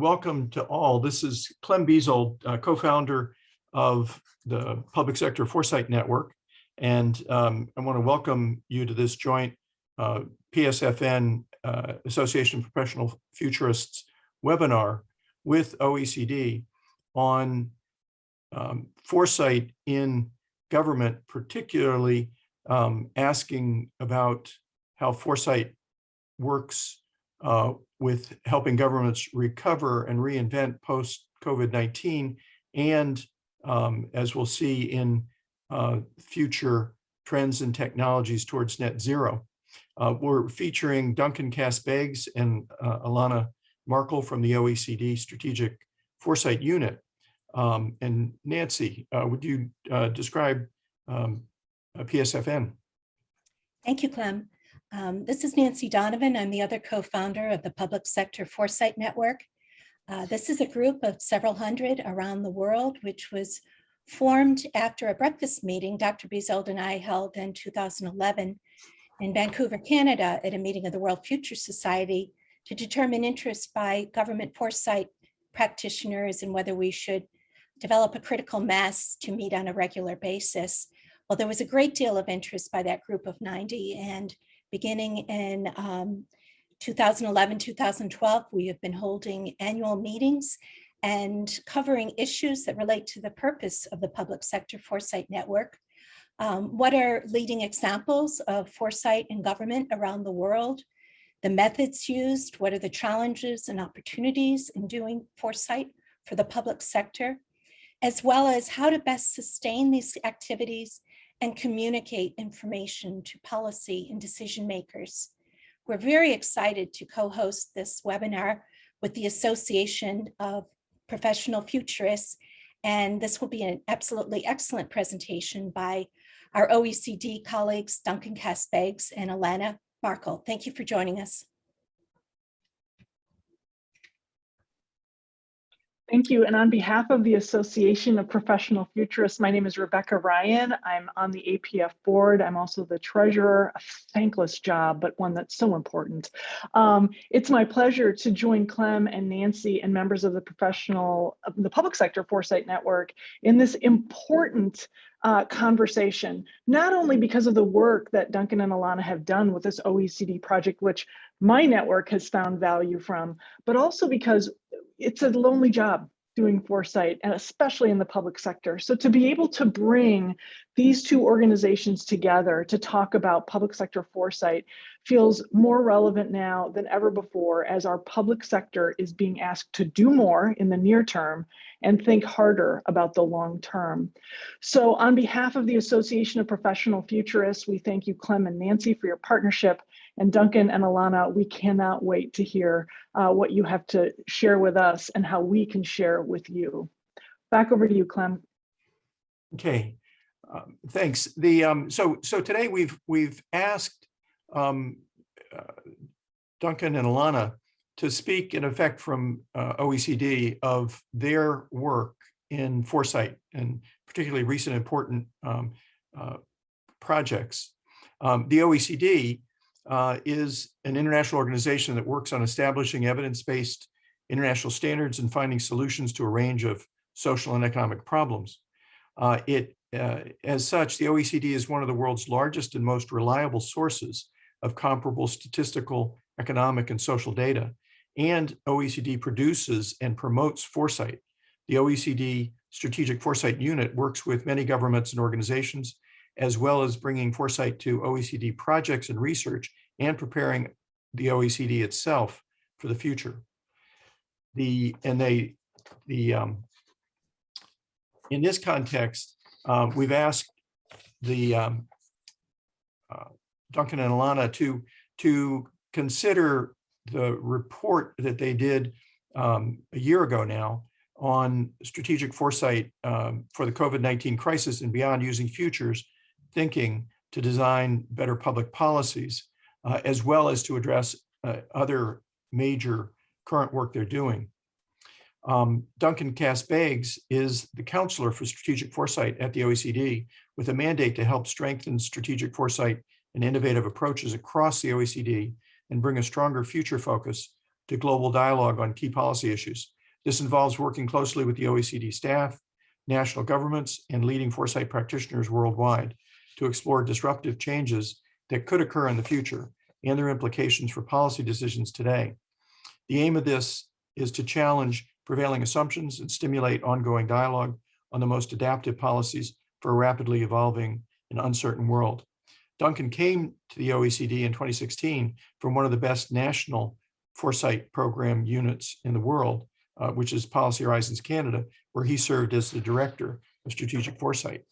welcome to all. This is Clem Bezold, co-founder of the Public Sector Foresight Network. And I want to welcome you to this joint PSFN, Association of Professional Futurists webinar with OECD on foresight in government, particularly asking about how foresight works with helping governments recover and reinvent post-COVID-19, and as we'll see in future trends and technologies towards net zero. We're featuring Duncan Cass-Beggs and Alanna Markle from the OECD Strategic Foresight Unit. And Nancy, would you describe PSFN? Thank you, Clem. This is Nancy Donovan. I'm the other co-founder of the Public Sector Foresight Network. This is a group of several hundred around the world, which was formed after a breakfast meeting Dr. Bezold and I held in 2011 in Vancouver, Canada, at a meeting of the World Future Society to determine interest by government foresight practitioners and whether we should develop a critical mass to meet on a regular basis. Well, there was a great deal of interest by that group of 90, and beginning in 2011, 2012, we have been holding annual meetings and covering issues that relate to the purpose of the Public Sector Foresight Network. What are leading examples of foresight in government around the world? The methods used, what are the challenges and opportunities in doing foresight for the public sector, as well as how to best sustain these activities and communicate information to policy and decision makers. We're very excited to co-host this webinar with the Association of Professional Futurists, and this will be an absolutely excellent presentation by our OECD colleagues, Duncan Cass-Beggs and Alanna Markle. Thank you for joining us. Thank you. And on behalf of the Association of Professional Futurists, my name is Rebecca Ryan. I'm on the APF board. I'm also the treasurer, a thankless job, but one that's so important. It's my pleasure to join Clem and Nancy and members of the Public Sector Foresight Network in this important conversation, not only because of the work that Duncan and Alanna have done with this OECD project, which my network has found value from, but also because it's a lonely job doing foresight, and especially in the public sector. So to be able to bring these two organizations together to talk about public sector foresight feels more relevant now than ever before, as our public sector is being asked to do more in the near term and think harder about the long term. So on behalf of the Association of Professional Futurists, we thank you, Clem and Nancy, for your partnership. And Duncan and Alanna, we cannot wait to hear what you have to share with us and how we can share with you. Back over to you, Clem. Okay, thanks. So today we've asked Duncan and Alanna to speak, in effect, from OECD of their work in foresight, and particularly recent important projects. The OECD is an international organization that works on establishing evidence-based international standards and finding solutions to a range of social and economic problems. As such, the OECD is one of the world's largest and most reliable sources of comparable statistical, economic, and social data. And OECD produces and promotes foresight. The OECD Strategic Foresight Unit works with many governments and organizations, as well as bringing foresight to OECD projects and research, and preparing the OECD itself for the future. In this context, we've asked the Duncan and Alanna to consider the report that they did a year ago now on strategic foresight for the COVID-19 crisis and beyond, using futures thinking to design better public policies, as well as to address other major current work they're doing. Duncan Cass-Beggs is the counselor for strategic foresight at the OECD, with a mandate to help strengthen strategic foresight and innovative approaches across the OECD and bring a stronger future focus to global dialogue on key policy issues. This involves working closely with the OECD staff, national governments, and leading foresight practitioners worldwide to explore disruptive changes that could occur in the future and their implications for policy decisions today. The aim of this is to challenge prevailing assumptions and stimulate ongoing dialogue on the most adaptive policies for a rapidly evolving and uncertain world. Duncan came to the OECD in 2016 from one of the best national foresight program units in the world, which is Policy Horizons Canada, where he served as the director of strategic foresight.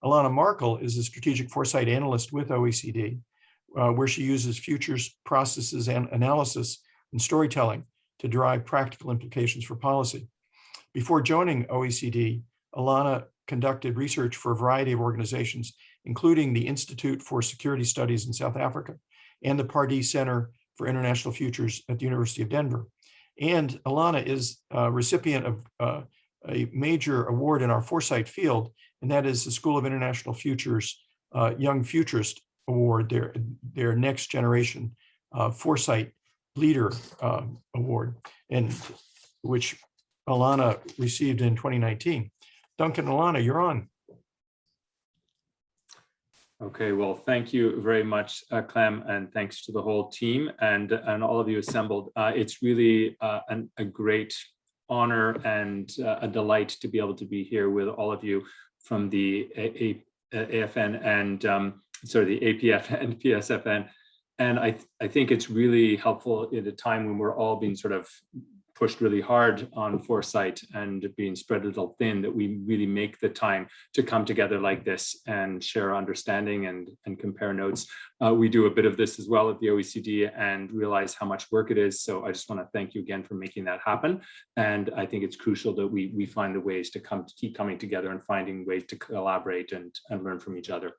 Alanna Markle is a strategic foresight analyst with OECD, where she uses futures, processes, and analysis and storytelling to derive practical implications for policy. Before joining OECD, Alanna conducted research for a variety of organizations, including the Institute for Security Studies in South Africa and the Pardee Center for International Futures at the University of Denver. And Alanna is a recipient of a major award in our foresight field, and that is the School of International Futures Young Futurist Award, their next generation foresight leader award, and which Alanna received in 2019. Duncan, Alanna, you're on. Okay, well, thank you very much, Clem, and thanks to the whole team and all of you assembled. It's really a great honor and a delight to be able to be here with all of you from the AFN and the APF and PSFN. And I think it's really helpful at a time when we're all being sort of pushed really hard on foresight and being spread a little thin, that we really make the time to come together like this and share understanding and compare notes. We do a bit of this as well at the OECD and realize how much work it is. So I just want to thank you again for making that happen. And I think it's crucial that we find the ways to keep coming together and finding ways to collaborate and learn from each other.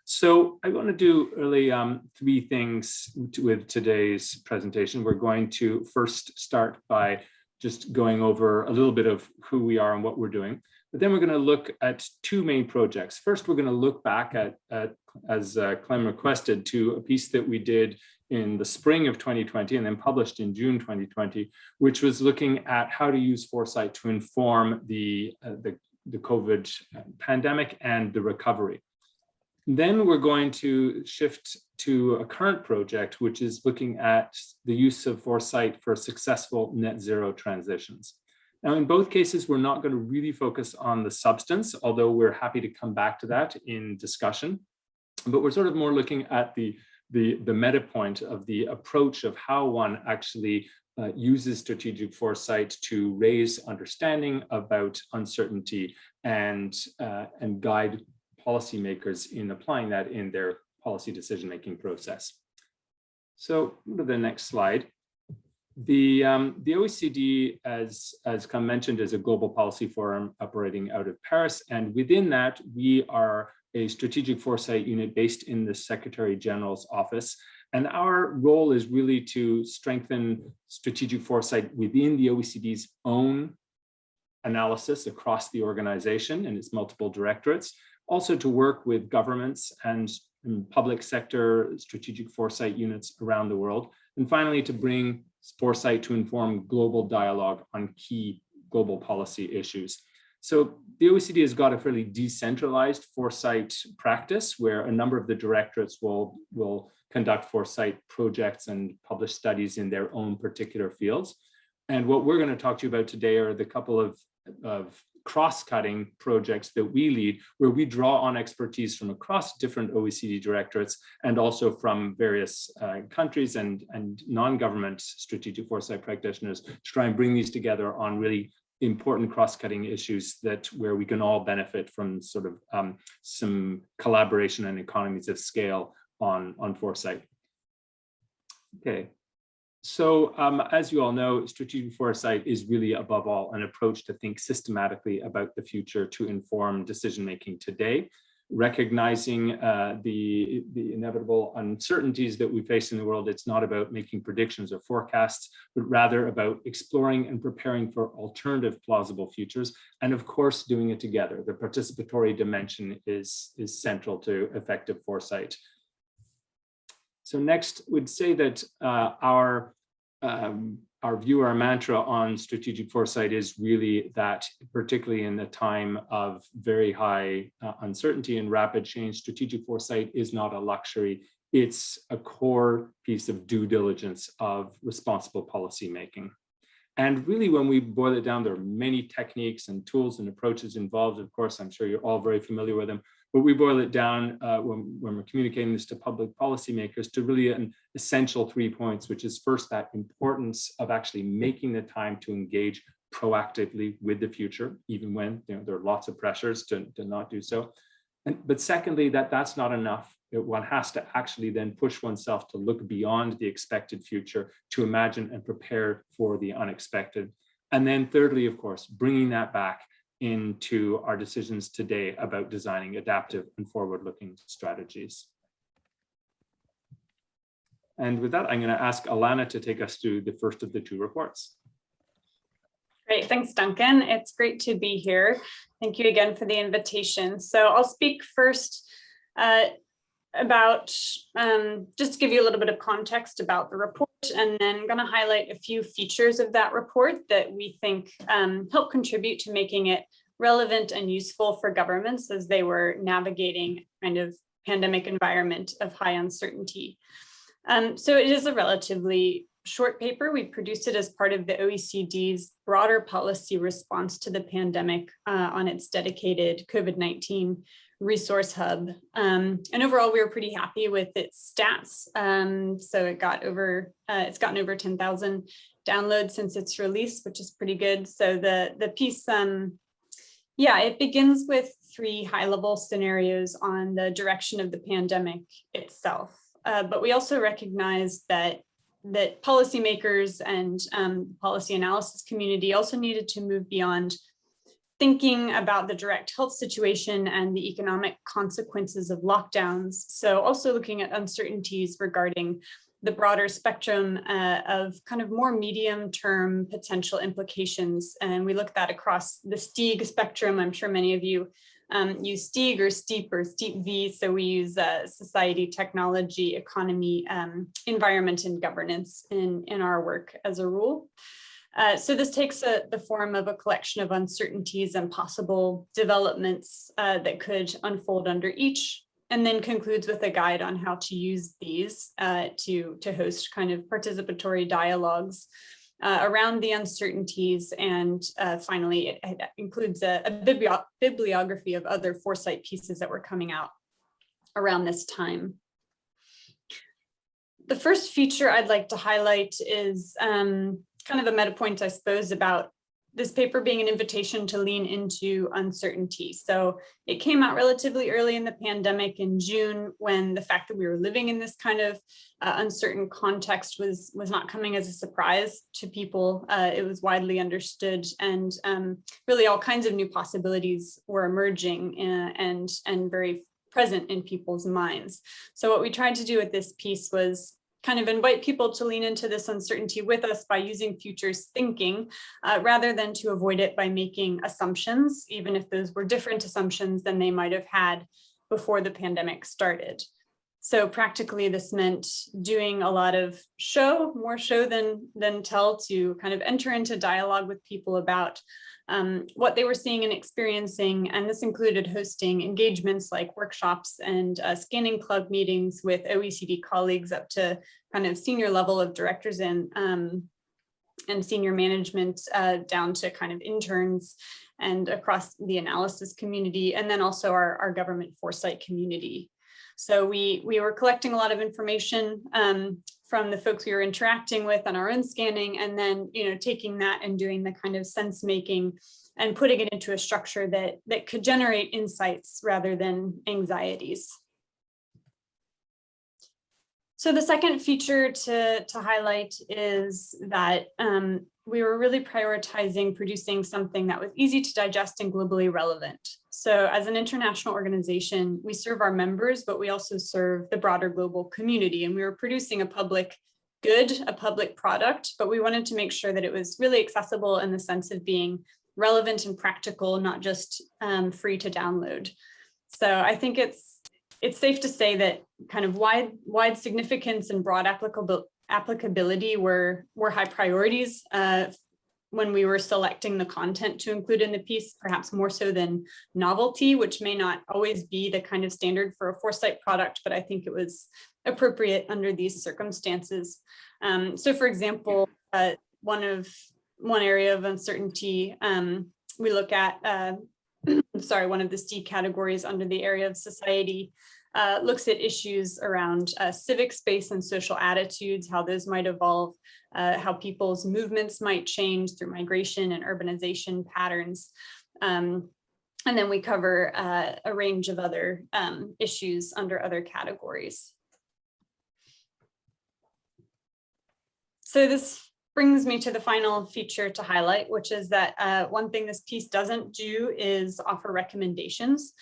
So I want to do really three things with today's presentation. We're going to first start by just going over a little bit of who we are and what we're doing. But then we're going to look at two main projects. First, we're going to look back at as Clem requested, to a piece that we did in the spring of 2020 and then published in June 2020, which was looking at how to use foresight to inform the COVID pandemic and the recovery. Then we're going to shift to a current project, which is looking at the use of foresight for successful net zero transitions. Now, in both cases, we're not going to really focus on the substance, although we're happy to come back to that in discussion. But we're sort of more looking at the meta point of the approach of how one actually uses strategic foresight to raise understanding about uncertainty and guide policymakers in applying that in their policy decision-making process. So go to the next slide. The OECD, as Clem mentioned, is a global policy forum operating out of Paris. And within that, we are a strategic foresight unit based in the Secretary General's office. And our role is really to strengthen strategic foresight within the OECD's own analysis across the organization and its multiple directorates. Also to work with governments and public sector strategic foresight units around the world. And finally, to bring foresight to inform global dialogue on key global policy issues. So the OECD has got a fairly decentralized foresight practice where a number of the directorates will conduct foresight projects and publish studies in their own particular fields. And what we're going to talk to you about today are the couple of cross-cutting projects that we lead, where we draw on expertise from across different OECD directorates and also from various countries and non-government strategic foresight practitioners to try and bring these together on really important cross-cutting issues where we can all benefit from sort of some collaboration and economies of scale on foresight. Okay. So as you all know, strategic foresight is really above all an approach to think systematically about the future to inform decision-making today, recognizing the inevitable uncertainties that we face in the world. It's not about making predictions or forecasts, but rather about exploring and preparing for alternative plausible futures, and of course, doing it together. The participatory dimension is central to effective foresight. So next, we'd say that our our view, our mantra on strategic foresight is really that, particularly in a time of very high uncertainty and rapid change, strategic foresight is not a luxury. It's a core piece of due diligence of responsible policymaking. And really, when we boil it down, there are many techniques and tools and approaches involved. Of course, I'm sure you're all very familiar with them. But we boil it down when we're communicating this to public policymakers to really an essential 3 points, which is first, that importance of actually making the time to engage proactively with the future, even when there are lots of pressures to not do so. But secondly, that's not enough. One has to actually then push oneself to look beyond the expected future, to imagine and prepare for the unexpected. And then thirdly, of course, bringing that back into our decisions today about designing adaptive and forward-looking strategies. And with that, I'm going to ask Alanna to take us through the first of the two reports. Great, thanks, Duncan. It's great to be here. Thank you again for the invitation. So I'll speak first about, just to give you a little bit of context about the report, and then I'm going to highlight a few features of that report that we think help contribute to making it relevant and useful for governments as they were navigating kind of pandemic environment of high uncertainty. So it is a relatively short paper. We produced it as part of the OECD's broader policy response to the pandemic on its dedicated COVID-19 resource hub. And overall, we were pretty happy with its stats. So it's gotten over 10,000 downloads since its release, which is pretty good. So the piece, it begins with 3 high-level scenarios on the direction of the pandemic itself. But we also recognize that policymakers and policy analysis community also needed to move beyond thinking about the direct health situation and the economic consequences of lockdowns. So also looking at uncertainties regarding the broader spectrum of kind of more medium-term potential implications. And we look at that across the STEEG spectrum. I'm sure many of you use STEEG or STEEP or STEEP V. So we use society, technology, economy, environment, and governance in our work as a rule. So this takes the form of a collection of uncertainties and possible developments that could unfold under each, and then concludes with a guide on how to use these to host kind of participatory dialogues around the uncertainties. And finally, it includes a bibliography of other foresight pieces that were coming out around this time. The first feature I'd like to highlight is kind of a meta point, I suppose, about this paper being an invitation to lean into uncertainty. So it came out relatively early in the pandemic in June, when the fact that we were living in this kind of uncertain context was not coming as a surprise to people. It was widely understood, and really all kinds of new possibilities were emerging and very present in people's minds. So what we tried to do with this piece was kind of invite people to lean into this uncertainty with us by using futures thinking, rather than to avoid it by making assumptions, even if those were different assumptions than they might have had before the pandemic started. So practically, this meant doing a lot of more show than tell, to kind of enter into dialogue with people about what they were seeing and experiencing. And this included hosting engagements like workshops and scanning club meetings with OECD colleagues up to kind of senior level of directors and senior management, down to kind of interns and across the analysis community, and then also our government foresight community. So we were collecting a lot of information from the folks we were interacting with on our own scanning, and then taking that and doing the kind of sense making and putting it into a structure that could generate insights rather than anxieties. So the second feature to highlight is that we were really prioritizing producing something that was easy to digest and globally relevant. So as an international organization, we serve our members, but we also serve the broader global community. And we were producing a public good, a public product, but we wanted to make sure that it was really accessible in the sense of being relevant and practical, not just free to download. So I think it's safe to say that kind of wide significance and broad applicability were high priorities when we were selecting the content to include in the piece, perhaps more so than novelty, which may not always be the kind of standard for a foresight product, but I think it was appropriate under these circumstances. So for example, one area of uncertainty we look at, one of the C categories under the area of society looks at issues around civic space and social attitudes, how those might evolve, how people's movements might change through migration and urbanization patterns. And then we cover a range of other issues under other categories. So this brings me to the final feature to highlight, which is that one thing this piece doesn't do is offer recommendations.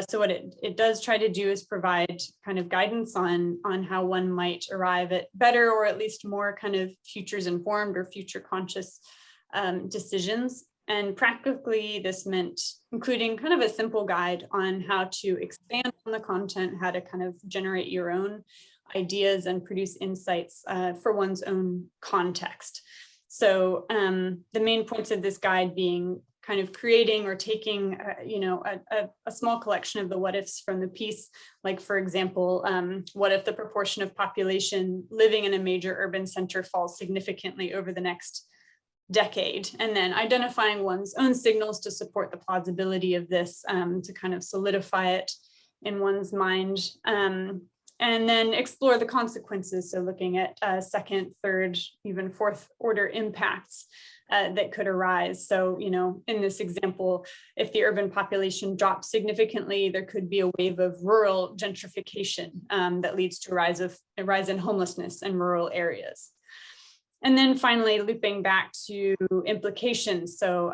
So what it does try to do is provide kind of guidance on how one might arrive at better, or at least more kind of futures informed or future conscious decisions. And practically this meant including kind of a simple guide on how to expand on the content, how to kind of generate your own ideas and produce insights for one's own context. So the main points of this guide being kind of creating or taking, a small collection of the what ifs from the piece. Like, for example, what if the proportion of population living in a major urban center falls significantly over the next decade? And then identifying one's own signals to support the plausibility of this, to kind of solidify it in one's mind. And then explore the consequences. So looking at second, third, even fourth order impacts that could arise. So, in this example, if the urban population drops significantly, there could be a wave of rural gentrification that leads to a rise in homelessness in rural areas. And then finally, looping back to implications. So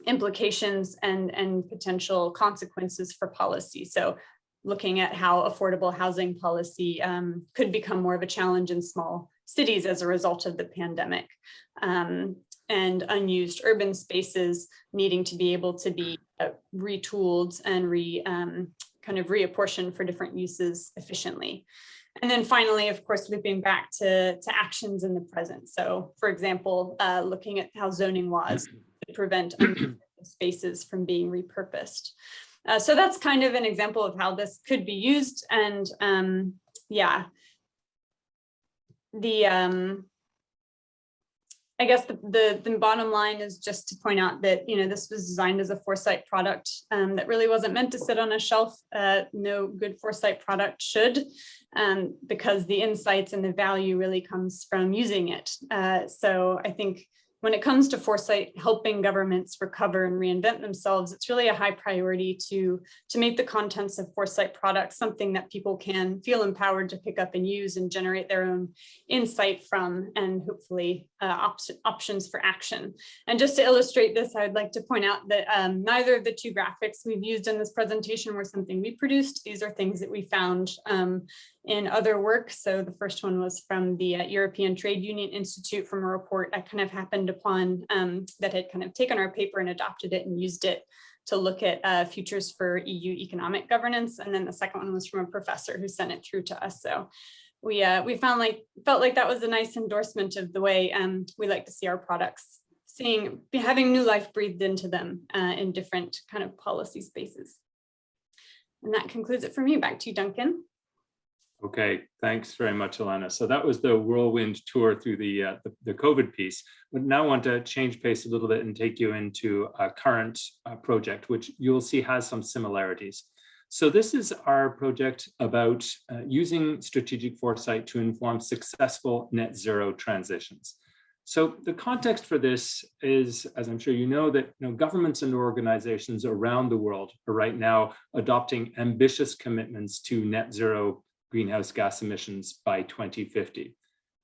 implications and potential consequences for policy. So looking at how affordable housing policy could become more of a challenge in small cities as a result of the pandemic, and unused urban spaces needing to be able to be retooled and kind of reapportioned for different uses efficiently. And then finally, of course, looping back to actions in the present. So for example, looking at how zoning laws could prevent spaces from being repurposed. So that's kind of an example of how this could be used. And I guess the bottom line is just to point out that, this was designed as a foresight product that really wasn't meant to sit on a shelf. No good foresight product should, because the insights and the value really comes from using it. So I think when it comes to foresight, helping governments recover and reinvent themselves, it's really a high priority to make the contents of foresight products something that people can feel empowered to pick up and use and generate their own insight from, and hopefully options for action. And just to illustrate this, I would like to point out that neither of the two graphics we've used in this presentation were something we produced. These are things that we found in other work. So the first one was from the European Trade Union Institute, from a report I kind of happened upon that had kind of taken our paper and adopted it and used it to look at futures for EU economic governance. And then the second one was from a professor who sent it through to us. So we felt like that was a nice endorsement of the way we like to see our products, having new life breathed into them in different kind of policy spaces. And that concludes it for me. Back to you, Duncan. Okay, thanks very much, Alanna. So that was the whirlwind tour through the COVID piece. But now I want to change pace a little bit and take you into a current project, which you'll see has some similarities. So this is our project about using strategic foresight to inform successful net zero transitions. So the context for this is, as I'm sure you know, that governments and organizations around the world are right now adopting ambitious commitments to net zero greenhouse gas emissions by 2050.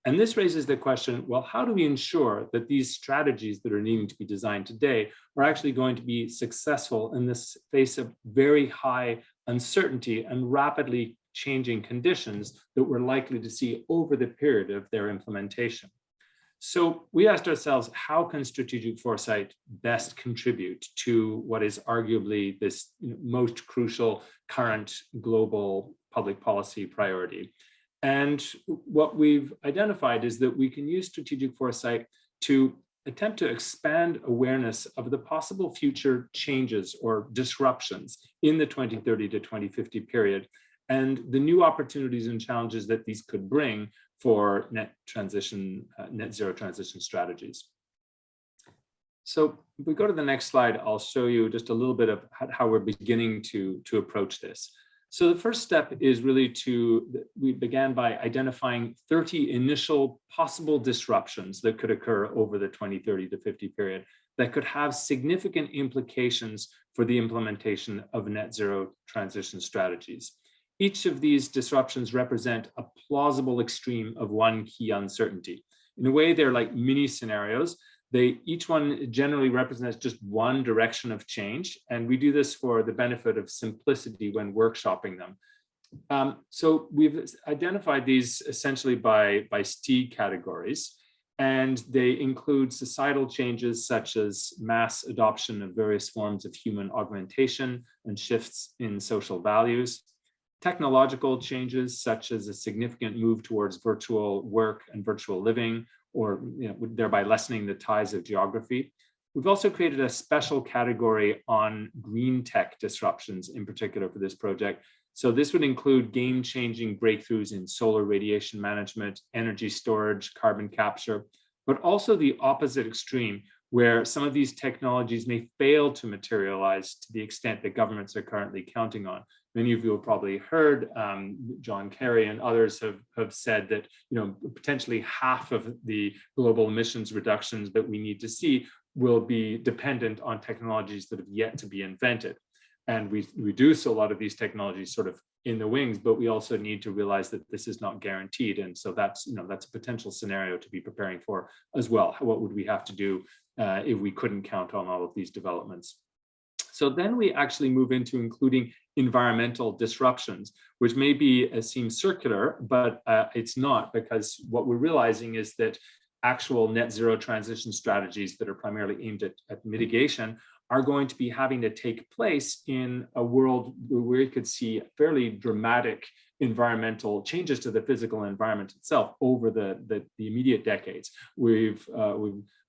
And this raises the question, well, how do we ensure that these strategies that are needing to be designed today are actually going to be successful in this face of very high uncertainty and rapidly changing conditions that we're likely to see over the period of their implementation? So we asked ourselves, how can strategic foresight best contribute to what is arguably this most crucial current global public policy priority? And what we've identified is that we can use strategic foresight to attempt to expand awareness of the possible future changes or disruptions in the 2030 to 2050 period, and the new opportunities and challenges that these could bring for net zero transition strategies. So if we go to the next slide, I'll show you just a little bit of how we're beginning to approach this. So the first step is really we began by identifying 30 initial possible disruptions that could occur over the 2030 to 50 period that could have significant implications for the implementation of net zero transition strategies. Each of these disruptions represent a plausible extreme of one key uncertainty. In a way, they're like mini scenarios. Each one generally represents just one direction of change, and we do this for the benefit of simplicity when workshopping them. So we've identified these essentially by STIG categories, and they include societal changes such as mass adoption of various forms of human augmentation and shifts in social values, technological changes such as a significant move towards virtual work and virtual living, or thereby lessening the ties of geography. We've also created a special category on green tech disruptions in particular for this project. So this would include game-changing breakthroughs in solar radiation management, energy storage, carbon capture, but also the opposite extreme, where some of these technologies may fail to materialize to the extent that governments are currently counting on. Many of you have probably heard John Kerry and others have said that potentially half of the global emissions reductions that we need to see will be dependent on technologies that have yet to be invented. And we reduce a lot of these technologies sort of in the wings, but we also need to realize that this is not guaranteed. And so that's a potential scenario to be preparing for as well. What would we have to do if we couldn't count on all of these developments? So then we actually move into including environmental disruptions, which may seem circular, but it's not, because what we're realizing is that actual net zero transition strategies that are primarily aimed at mitigation are going to be having to take place in a world where we could see fairly dramatic environmental changes to the physical environment itself over the immediate decades. We've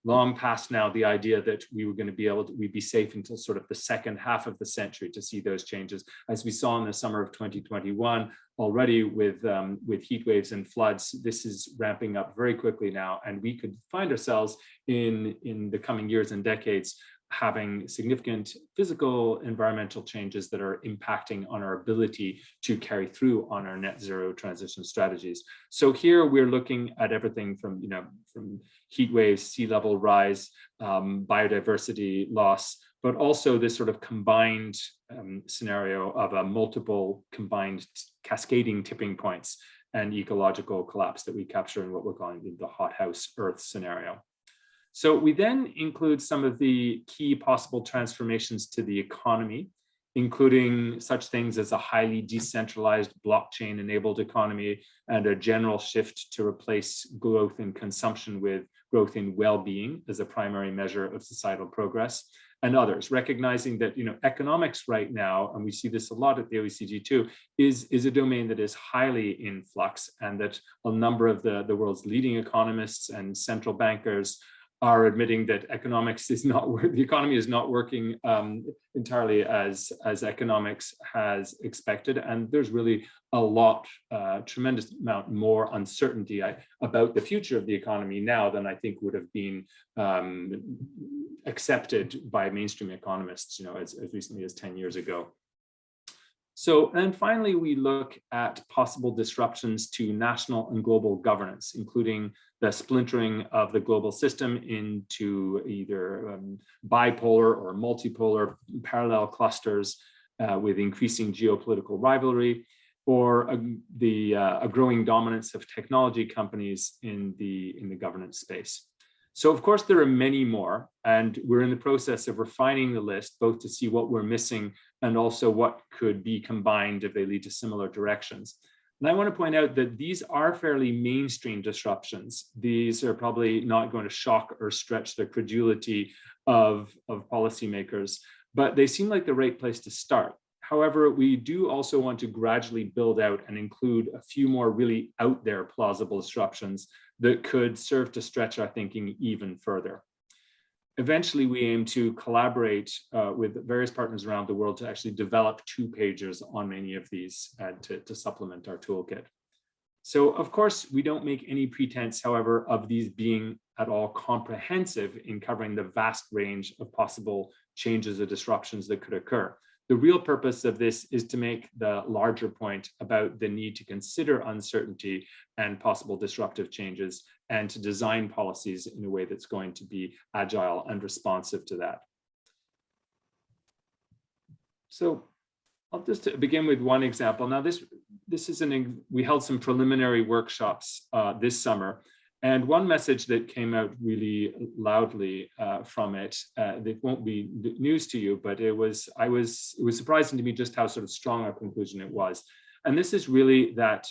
long past now the idea that we'd be safe until sort of the second half of the century to see those changes, as we saw in the summer of 2021 already with heat waves and floods. This is ramping up very quickly now, and we could find ourselves in the coming years and decades having significant physical environmental changes that are impacting on our ability to carry through on our net zero transition strategies. So here we're looking at everything from heat waves, sea level rise, biodiversity loss, but also this sort of combined scenario of a multiple combined cascading tipping points and ecological collapse that we capture in what we're calling the hothouse Earth scenario. So we then include some of the key possible transformations to the economy, including such things as a highly decentralized blockchain-enabled economy and a general shift to replace growth in consumption with growth in well-being as a primary measure of societal progress, and others, recognizing that economics right now, and we see this a lot at the OECD too, is a domain that is highly in flux, and that a number of the world's leading economists and central bankers are admitting that the economy is not working entirely as economics has expected. And there's really tremendous amount more uncertainty about the future of the economy now than I think would have been accepted by mainstream economists, as recently as 10 years ago. So, and finally, we look at possible disruptions to national and global governance, including the splintering of the global system into either bipolar or multipolar parallel clusters with increasing geopolitical rivalry, or a growing dominance of technology companies in the governance space. So of course, there are many more, and we're in the process of refining the list, both to see what we're missing and also what could be combined if they lead to similar directions. And I want to point out that these are fairly mainstream disruptions. These are probably not going to shock or stretch the credulity of policymakers, but they seem like the right place to start. However, we do also want to gradually build out and include a few more really out there plausible disruptions that could serve to stretch our thinking even further. Eventually, we aim to collaborate with various partners around the world to actually develop 2-pagers on many of these to supplement our toolkit. So, of course, we don't make any pretense, however, of these being at all comprehensive in covering the vast range of possible changes or disruptions that could occur. The real purpose of this is to make the larger point about the need to consider uncertainty and possible disruptive changes and to design policies in a way that's going to be agile and responsive to that. So I'll just begin with one example. Now, this is we held some preliminary workshops this summer. And one message that came out really loudly from it, that won't be news to you, but it was surprising to me just how sort of strong a conclusion it was. And this is really that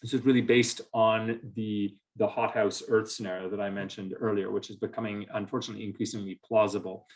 this is really based on the hothouse Earth scenario that I mentioned earlier, which is becoming, unfortunately, increasingly plausible.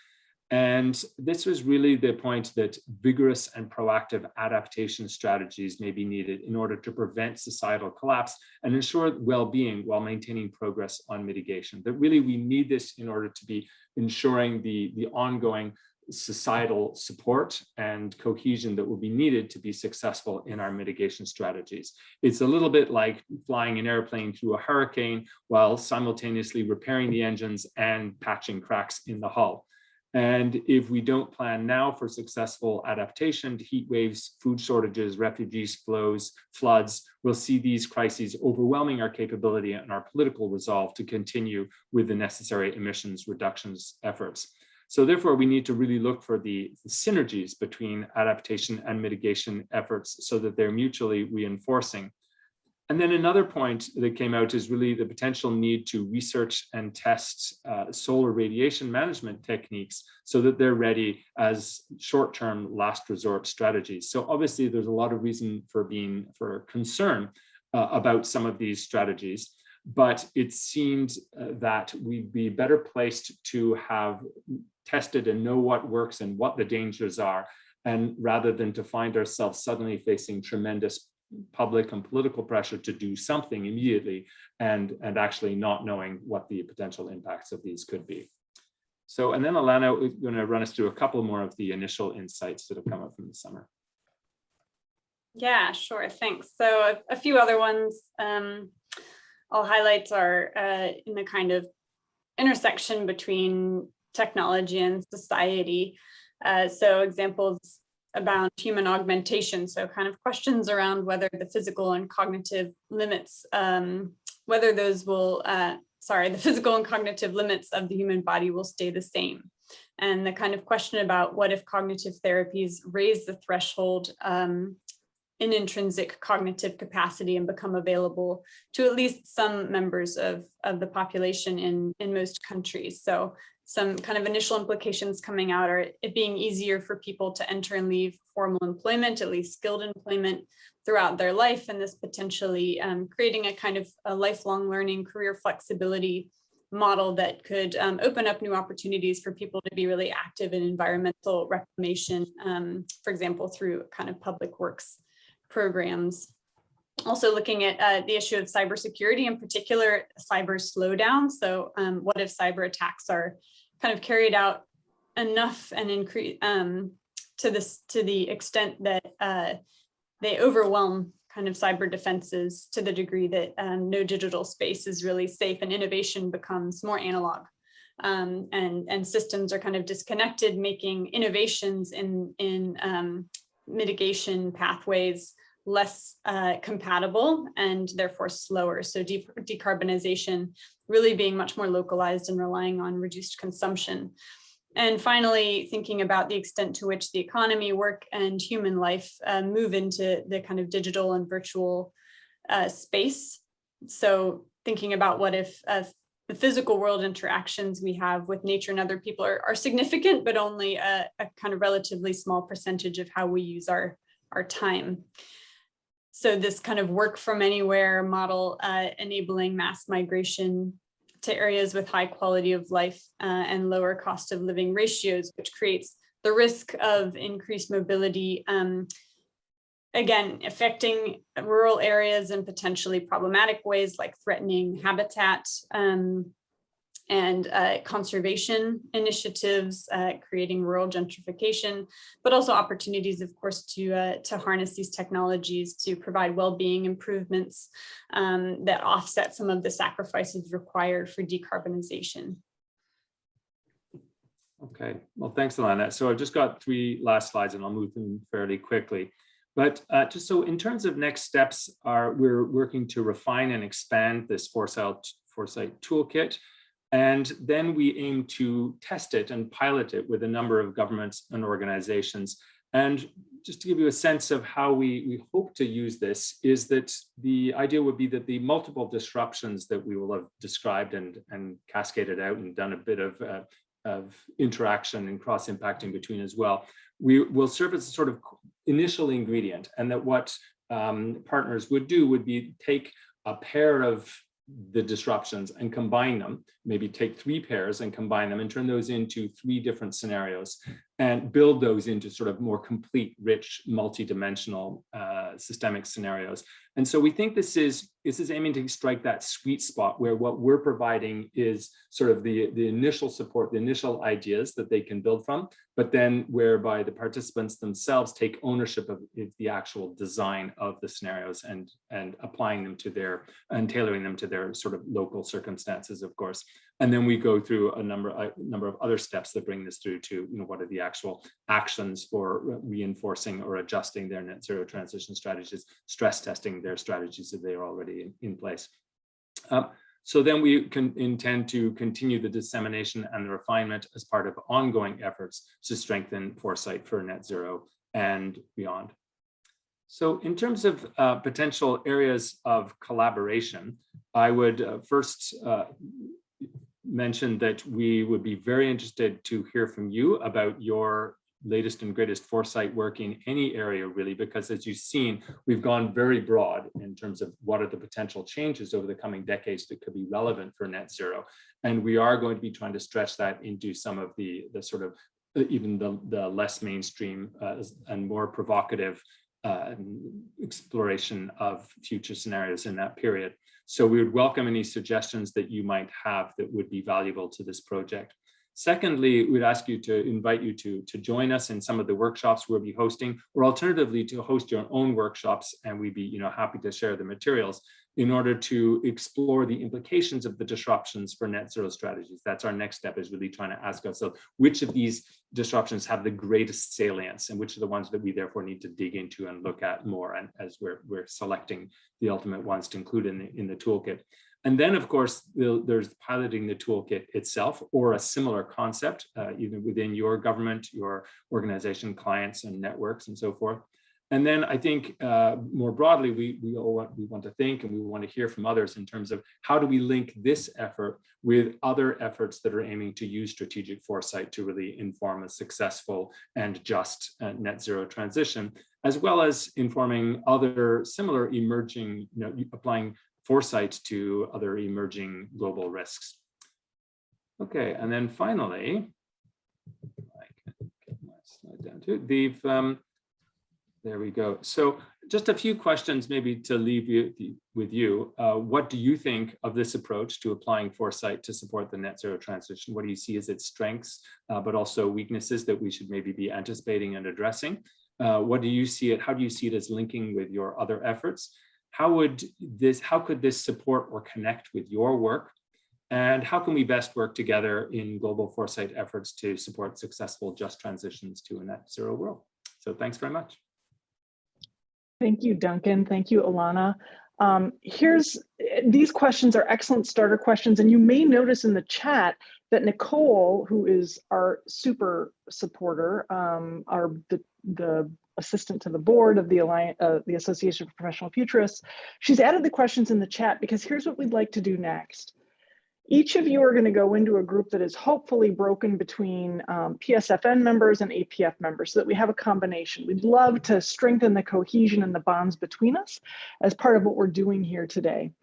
And this was really the point that vigorous and proactive adaptation strategies may be needed in order to prevent societal collapse and ensure well-being while maintaining progress on mitigation. That really we need this in order to be ensuring the ongoing societal support and cohesion that will be needed to be successful in our mitigation strategies. It's a little bit like flying an airplane through a hurricane while simultaneously repairing the engines and patching cracks in the hull. And if we don't plan now for successful adaptation to heat waves, food shortages, refugees flows, floods, we'll see these crises overwhelming our capability and our political resolve to continue with the necessary emissions reductions efforts. So therefore, we need to really look for the synergies between adaptation and mitigation efforts so that they're mutually reinforcing. And then another point that came out is really the potential need to research and test solar radiation management techniques so that they're ready as short-term last resort strategies. So obviously there's a lot of reason for concern about some of these strategies, but it seemed that we'd be better placed to have tested and know what works and what the dangers are, and rather than to find ourselves suddenly facing tremendous public and political pressure to do something immediately and actually not knowing what the potential impacts of these could be. So, and then Alanna is going to run us through a couple more of the initial insights that have come up from the summer. Yeah, sure, thanks. So a few other ones I'll highlight are in the kind of intersection between technology and society. So examples about human augmentation. So kind of questions around whether the physical and cognitive limits, whether those will, the physical and cognitive limits of the human body will stay the same. And the kind of question about what if cognitive therapies raise the threshold in intrinsic cognitive capacity and become available to at least some members of the population in most countries. So some kind of initial implications coming out are it being easier for people to enter and leave formal employment, at least skilled employment, throughout their life, and this potentially creating a kind of a lifelong learning career flexibility model that could open up new opportunities for people to be really active in environmental reclamation, for example, through kind of public works programs. Also looking at the issue of cybersecurity, in particular, cyber slowdown. So what if cyber attacks are kind of carried out enough and increase to the extent that they overwhelm kind of cyber defenses to the degree that no digital space is really safe and innovation becomes more analog. And systems are kind of disconnected, making innovations in mitigation pathways less compatible and therefore slower. So decarbonization really being much more localized and relying on reduced consumption. And finally, thinking about the extent to which the economy, work, and human life move into the kind of digital and virtual space. So thinking about what if the physical world interactions we have with nature and other people are significant, but only a kind of relatively small percentage of how we use our time. So this kind of work from anywhere model enabling mass migration to areas with high quality of life and lower cost of living ratios, which creates the risk of increased mobility, again, affecting rural areas in potentially problematic ways like threatening habitat, and conservation initiatives, creating rural gentrification, but also opportunities, of course, to harness these technologies to provide well-being improvements that offset some of the sacrifices required for decarbonization. Okay, well, thanks, Alanna. So I've just got 3 last slides and I'll move them fairly quickly. But just so in terms of next steps, we're working to refine and expand this Foresight toolkit. And then we aim to test it and pilot it with a number of governments and organizations. And just to give you a sense of how we hope to use this is that the idea would be that the multiple disruptions that we will have described and cascaded out and done a bit of interaction and cross-impacting between as well, we will serve as a sort of initial ingredient, and that what partners would do would be take a pair of the disruptions and combine them, maybe take 3 pairs and combine them and turn those into 3 different scenarios and build those into sort of more complete, rich, multi-dimensional systemic scenarios. And so we think this is aiming to strike that sweet spot where what we're providing is sort of the initial support, the initial ideas that they can build from, but then whereby the participants themselves take ownership of the actual design of the scenarios and applying them to and tailoring them to their sort of local circumstances, of course. And then we go through a number of other steps that bring this through to, what are the actual actions for reinforcing or adjusting their net zero transition strategies, stress testing their strategies if they are already in place. So then we intend to continue the dissemination and the refinement as part of ongoing efforts to strengthen foresight for net zero and beyond. So in terms of potential areas of collaboration, I would first mention that we would be very interested to hear from you about your latest and greatest foresight work in any area, really, because as you've seen, we've gone very broad in terms of what are the potential changes over the coming decades that could be relevant for net zero. And we are going to be trying to stretch that into some of the sort of even the less mainstream and more provocative exploration of future scenarios in that period. So we would welcome any suggestions that you might have that would be valuable to this project. Secondly, we'd ask you to invite you to join us in some of the workshops we'll be hosting, or alternatively to host your own workshops, and we'd be happy to share the materials in order to explore the implications of the disruptions for net zero strategies. That's our next step, is really trying to ask ourselves which of these disruptions have the greatest salience and which are the ones that we therefore need to dig into and look at more, and as we're selecting the ultimate ones to include in the toolkit. And then, of course, there's piloting the toolkit itself, or a similar concept, even within your government, your organization, clients and networks and so forth. And then I think more broadly, we want to think and we want to hear from others in terms of how do we link this effort with other efforts that are aiming to use strategic foresight to really inform a successful and just net zero transition, as well as informing other similar emerging, applying foresight to other emerging global risks. Okay, and then finally, I can get my slide down to there we go. So just a few questions maybe to leave with you. What do you think of this approach to applying foresight to support the net zero transition? What do you see as its strengths, but also weaknesses that we should maybe be anticipating and addressing? What do you see it? How do you see it as linking with your other efforts? How could this support or connect with your work? And how can we best work together in global foresight efforts to support successful just transitions to a net zero world? So thanks very much. Thank you, Duncan. Thank you, Alanna. These questions are excellent starter questions, and you may notice in the chat that Nicole, who is our super supporter, the assistant to the board of the Association of Professional Futurists, she's added the questions in the chat because here's what we'd like to do next. Each of you are going to go into a group that is hopefully broken between PSFN members and APF members so that we have a combination. We'd love to strengthen the cohesion and the bonds between us as part of what we're doing here today.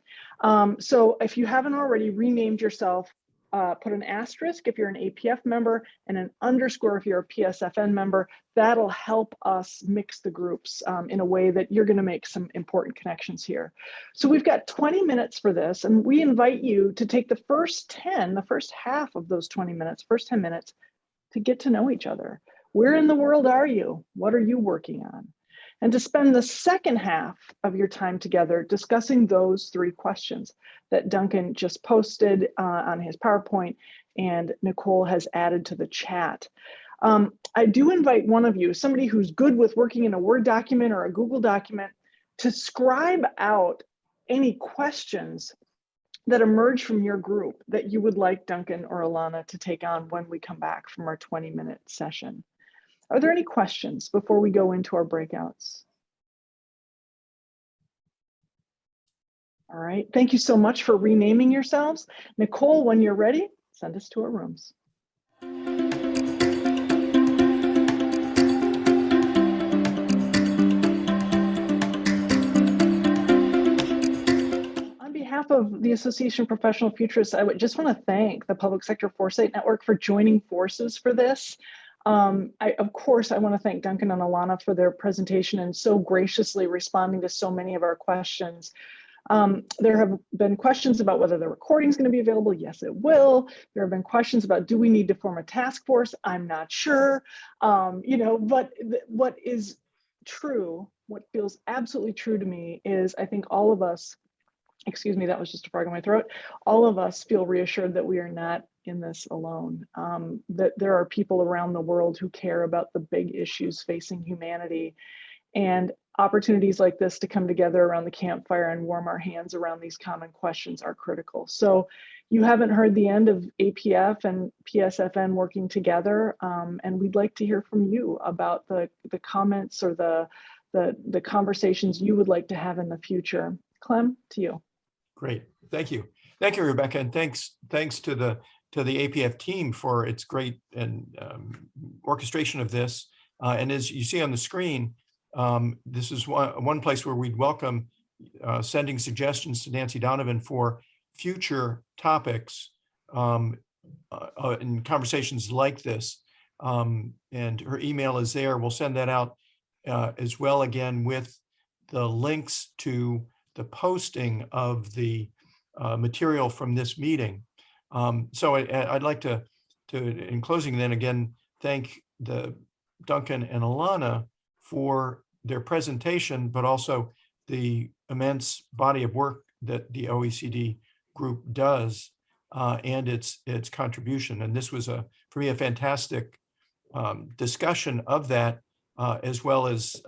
So if you haven't already renamed yourself put an asterisk if you're an APF member and an underscore if you're a PSFN member. That'll help us mix the groups in a way that you're going to make some important connections here. So we've got 20 minutes for this, and we invite you to take the first half of those 20 minutes, first 10 minutes, to get to know each other. Where in the world are you? What are you working on? And to spend the second half of your time together discussing those 3 questions that Duncan just posted on his PowerPoint and Nicole has added to the chat. I do invite one of you, somebody who's good with working in a Word document or a Google document, to scribe out any questions that emerge from your group that you would like Duncan or Alanna to take on when we come back from our 20-minute session. Are there any questions before we go into our breakouts? All right, thank you so much for renaming yourselves. Nicole, when you're ready, send us to our rooms. On behalf of the Association of Professional Futurists, I would just want to thank the Public Sector Foresight Network for joining forces for this. Of course, I want to thank Duncan and Alanna for their presentation and so graciously responding to so many of our questions. There have been questions about whether the recording is going to be available. Yes, it will. There have been questions about, do we need to form a task force? I'm not sure. But what is true, what feels absolutely true to me is I think all of us, excuse me, that was just a frog in my throat. All of us feel reassured that we are not in this alone, that there are people around the world who care about the big issues facing humanity, and opportunities like this to come together around the campfire and warm our hands around these common questions are critical. So you haven't heard the end of APF and PSFN working together, and we'd like to hear from you about the comments or the conversations you would like to have in the future. Clem, to you. Great, thank you. Thank you, Rebecca, and thanks to the APF team for its great orchestration of this. And as you see on the screen, this is one place where we'd welcome sending suggestions to Nancy Donovan for future topics in conversations like this. And her email is there. We'll send that out as well, again, with the links to the posting of the material from this meeting. So I'd like to, in closing then again, thank Duncan and Alanna for their presentation, but also the immense body of work that the OECD group does and its contribution. And this was for me, a fantastic discussion of that, as well as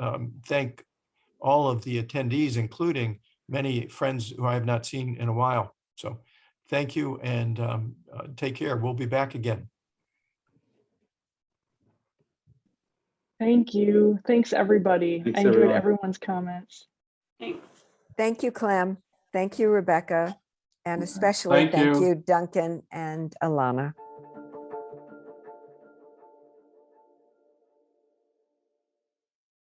thank all of the attendees, including many friends who I have not seen in a while. So thank you, and take care. We'll be back again. Thank you. Thanks, everybody. Thanks, I enjoyed everyone. everyone's comments. Thanks. Thank you, Clem. Thank you, Rebecca. And especially thank you, Duncan and Alanna.